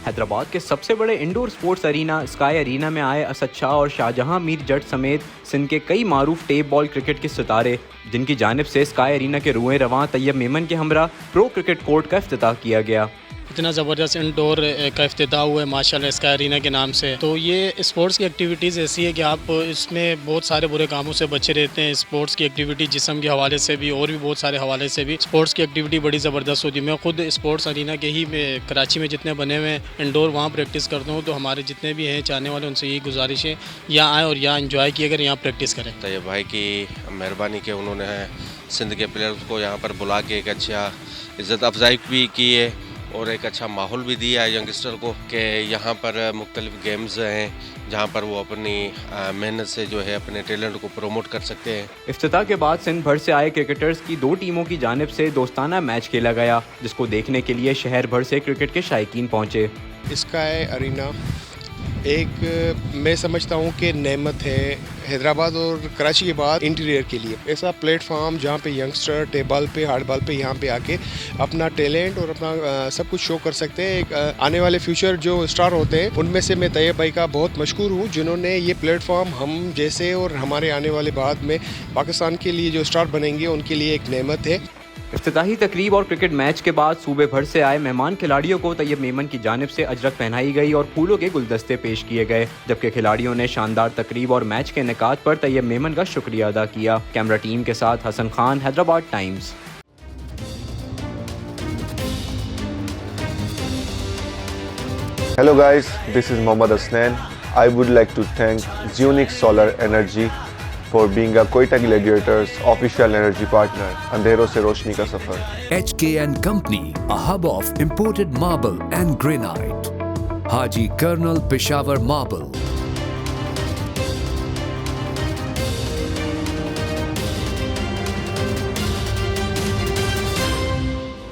हैदराबाद के सबसे बड़े indoor sports arena sky arena में आए असद शाह और शाहजहां मीर जट समेत सिंध के कई मारूफ टेप बॉल क्रिकेट के सितारे, जिनकी जानिब से स्काई अरीना के रुएं रवां तैयब मेमन के हमरा प्रो क्रिकेट कोर्ट का इफ्तिताह किया गया। इतना ज़बरदस्त इंडोर का इफ्तिताह हुआ है माशाल्लाह स्काई अरीना के नाम से। तो ये स्पोर्ट्स की एक्टिविटीज़ ऐसी है कि आप इसमें बहुत सारे बुरे कामों से बचे रहते हैं। स्पोर्ट्स की एक्टिविटी जिस्म के हवाले से भी और भी बहुत सारे हवाले से भी स्पोर्ट्स की एक्टिविटी बड़ी ज़बरदस्त होती है। मैं खुद स्पोर्ट्स अरीना के ही कराची में जितने बने हुए हैं इंडोर वहाँ प्रैक्टिस करता हूँ। तो हमारे जितने भी हैं चाहने वाले उनसे यही गुजारिश है यहाँ आएँ और यहाँ इंजॉय किए अगर यहाँ प्रैक्टिस करें। तो ये भाई की मेहरबानी के उन्होंने सिंध के प्लेयर्स को यहाँ पर बुला के एक अच्छा इज़्ज़त अफजाई भी की है और एक अच्छा माहौल भी दिया है यंगस्टर को कि यहाँ पर मुख्तलिफ गेम्स हैं जहाँ पर वो अपनी मेहनत से जो है अपने टैलेंट को प्रमोट कर सकते हैं। इफ्तिताह के बाद सिंध भर से आए क्रिकेटर्स की 2 टीमों की जानिब से दोस्ताना मैच खेला गया, जिसको देखने के लिए शहर भर से क्रिकेट के शायकीन पहुँचे। स्काई अरीना एक मैं समझता हूँ कि नेमत है हैदराबाद और कराची के बाद इंटीरियर के लिए। ऐसा प्लेटफॉर्म जहाँ पे यंगस्टर टेबल पे हार्ड बॉल पे यहाँ पे आके अपना टैलेंट और अपना सब कुछ शो कर सकते हैं। एक आने वाले फ्यूचर जो स्टार होते हैं उनमें से मैं तैयब भाई का बहुत मशहूर हूँ जिन्होंने ये प्लेटफॉर्म हम जैसे और हमारे आने वाले बाद में पाकिस्तान के लिए जो स्टार बनेंगे उनके लिए एक नेमत है। इफ्तिताही तकरीब और क्रिकेट मैच के बाद सूबे भर से आए मेहमान खिलाड़ियों को तैयब मेमन की जानिब से अजरक पहनाई गई और फूलों के गुलदस्ते पेश किए गए, जबकि खिलाड़ियों ने शानदार तकरीब और मैच के निकात पर तैयब मेमन का शुक्रिया अदा किया। कैमरा टीम के साथ Hasan Khan, Hyderabad times. Hello guys, this is Mohammad Asnan. I would like to thank Zunix Solar Energy for being a Quetta Gladiators official energy partner. अंधेरों से रोशनी का सफर। HK & Company, a hub of imported marble and granite. Haji Colonel Peshawar Marble.